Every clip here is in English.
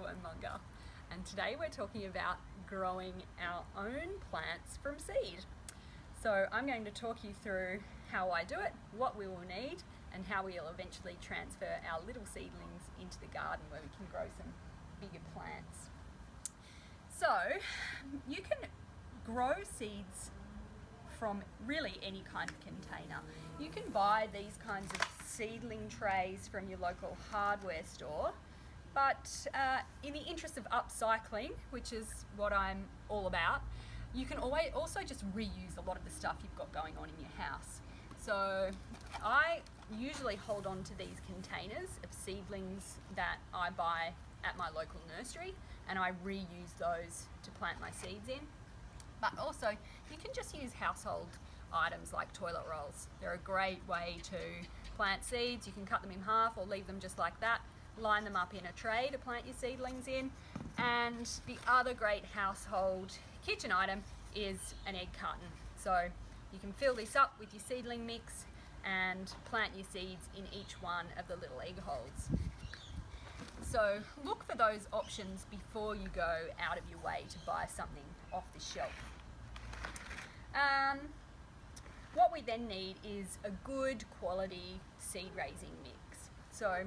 wormmonger, and today we're talking about growing our own plants from seed. So I'm going to talk you through how I do it, what we will need, and how we'll eventually transfer our little seedlings into the garden where we can grow some bigger plants. So you can grow seeds from really any kind of container. You can buy these kinds of seedling trays from your local hardware store, but in the interest of upcycling, which is what I'm all about, you can always also just reuse a lot of the stuff you've got going on in your house. So I usually hold on to these containers of seedlings that I buy at my local nursery, and I reuse those to plant my seeds in. But also, you can just use household items like toilet rolls. They're a great way to plant seeds. You can cut them in half or leave them just like that. Line them up in a tray to plant your seedlings in. And the other great household kitchen item is an egg carton. So you can fill this up with your seedling mix and plant your seeds in each one of the little egg holes. So look for those options before you go out of your way to buy something off the shelf. What we then need is a good quality seed raising mix. So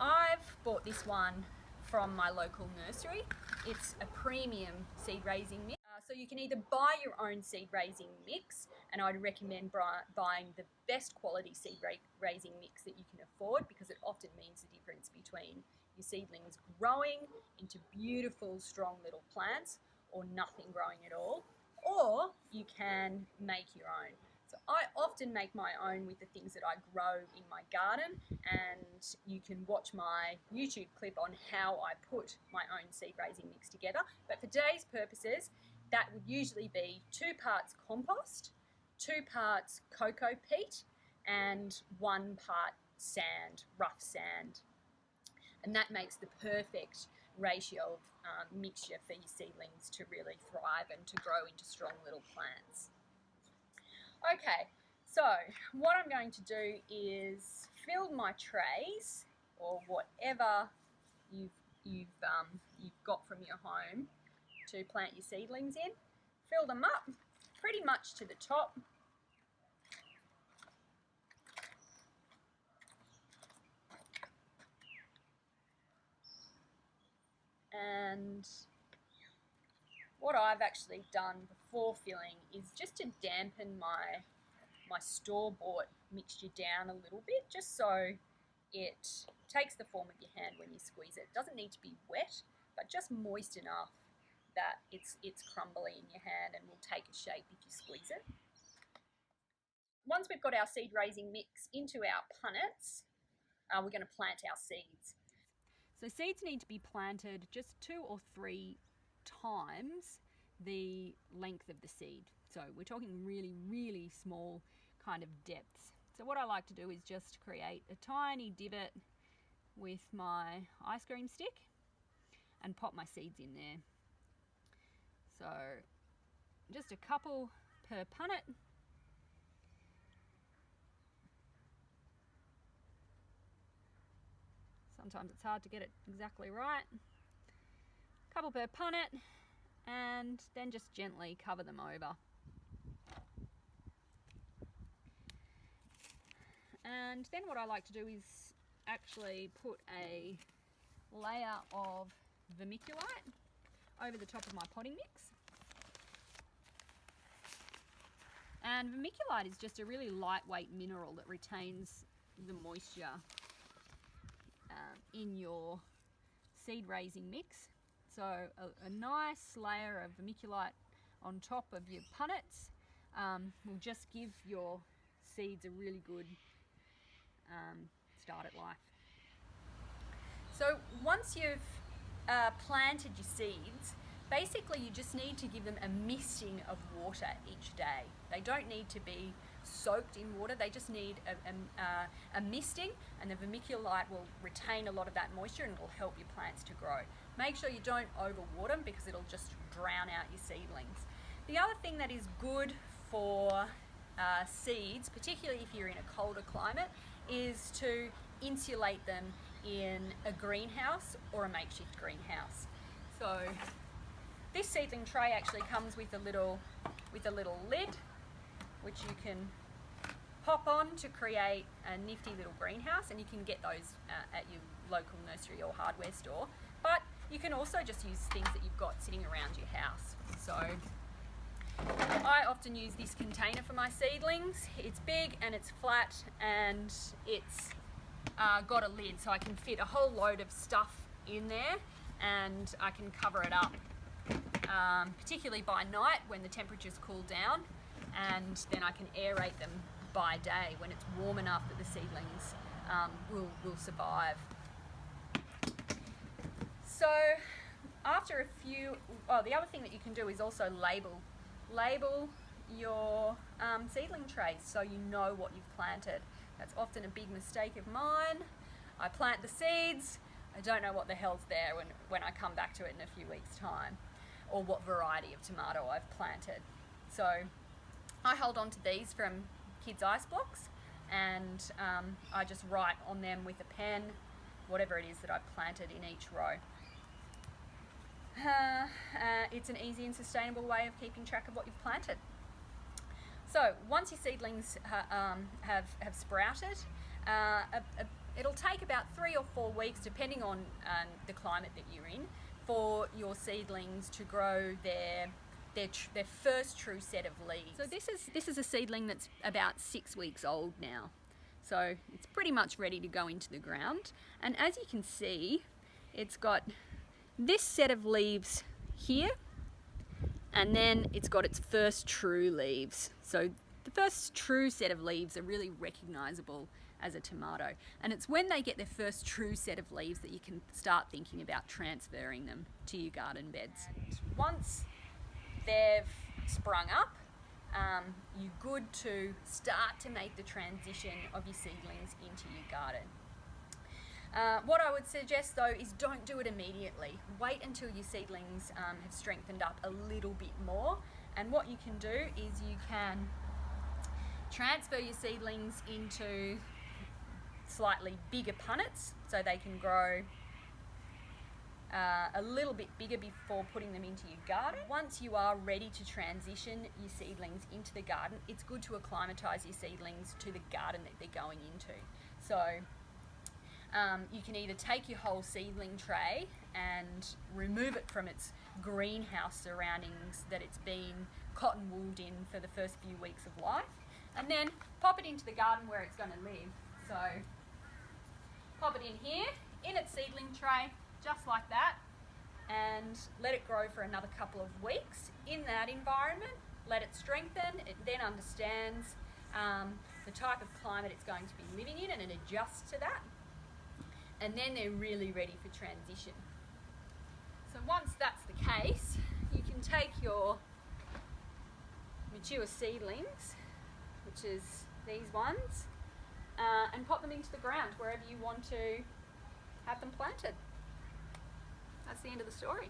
I've bought this one from my local nursery. It's a premium seed raising mix. So you can either buy your own seed raising mix, and I'd recommend buying the best quality seed raising mix that you can afford, because it often means the difference between your seedlings growing into beautiful, strong little plants or nothing growing at all. Or you can make your own. So I often make my own with the things that I grow in my garden, and you can watch my YouTube clip on how I put my own seed raising mix together. But for today's purposes, that would usually be 2 parts compost, 2 parts cocoa peat, and 1 part sand, rough sand. And that makes the perfect ratio of mixture for your seedlings to really thrive and to grow into strong little plants. Okay, so what I'm going to do is fill my trays, or whatever you've got from your home to plant your seedlings in. Fill them up pretty much to the top. And what I've actually done before filling is just to dampen my store-bought mixture down a little bit, just so it takes the form of your hand when you squeeze it. It doesn't need to be wet, but just moist enough that it's crumbly in your hand and will take a shape if you squeeze it. Once we've got our seed raising mix into our punnets, we're going to plant our seeds. So seeds need to be planted just 2 or 3 times the length of the seed. So we're talking really, really small kind of depths. So what I like to do is just create a tiny divot with my ice cream stick and pop my seeds in there. So just a couple per punnet. Sometimes it's hard to get it exactly right. Couple per punnet, and then just gently cover them over. And then what I like to do is actually put a layer of vermiculite over the top of my potting mix. And vermiculite is just a really lightweight mineral that retains the moisture in your seed raising mix. So a nice layer of vermiculite on top of your punnets will just give your seeds a really good start at life. So once you've planted your seeds, basically you just need to give them a misting of water each day. They don't need to be soaked in water, they just need a misting, and the vermiculite will retain a lot of that moisture and it'll help your plants to grow. Make sure you don't overwater them because it'll just drown out your seedlings. The other thing that is good for seeds, particularly if you're in a colder climate, is to insulate them in a greenhouse or a makeshift greenhouse. So this seedling tray actually comes with a little lid, which you can pop on to create a nifty little greenhouse, and you can get those at your local nursery or hardware store. But you can also just use things that you've got sitting around your house. So I often use this container for my seedlings. It's big and it's flat, and it's got a lid, so I can fit a whole load of stuff in there, and I can cover it up, particularly by night when the temperatures cool down, and then I can aerate them by day when it's warm enough that the seedlings will survive. So after a few, the other thing that you can do is also label your seedling trays so you know what you've planted. That's often a big mistake of mine. I plant the seeds, I don't know what the hell's there when I come back to it in a few weeks' time, or what variety of tomato I've planted. So I hold on to these from kids' ice blocks, and I just write on them with a pen whatever it is that I've planted in each row. It's an easy and sustainable way of keeping track of what you've planted. So once your seedlings have sprouted, it'll take about 3 or 4 weeks, depending on the climate that you're in, for your seedlings to grow their first true set of leaves. So this is a seedling that's about 6 weeks old now. So it's pretty much ready to go into the ground. And as you can see, it's got this set of leaves here, and then it's got its first true leaves. So the first true set of leaves are really recognisable as a tomato, and it's when they get their first true set of leaves that you can start thinking about transferring them to your garden beds. And once they've sprung up, you're good to start to make the transition of your seedlings into your garden. What I would suggest though is don't do it immediately. Wait until your seedlings have strengthened up a little bit more, and what you can do is you can transfer your seedlings into slightly bigger punnets so they can grow a little bit bigger before putting them into your garden. Once you are ready to transition your seedlings into the garden, it's good to acclimatise your seedlings to the garden that they're going into. So you can either take your whole seedling tray and remove it from its greenhouse surroundings that it's been cotton wooled in for the first few weeks of life, and then pop it into the garden where it's going to live. So pop it in here, in its seedling tray, just like that, and let it grow for another couple of weeks in that environment. Let it strengthen. It then understands the type of climate it's going to be living in, and it adjusts to that. And then they're really ready for transition. So once that's the case, you can take your mature seedlings, which is these ones, and pop them into the ground wherever you want to have them planted. That's the end of the story.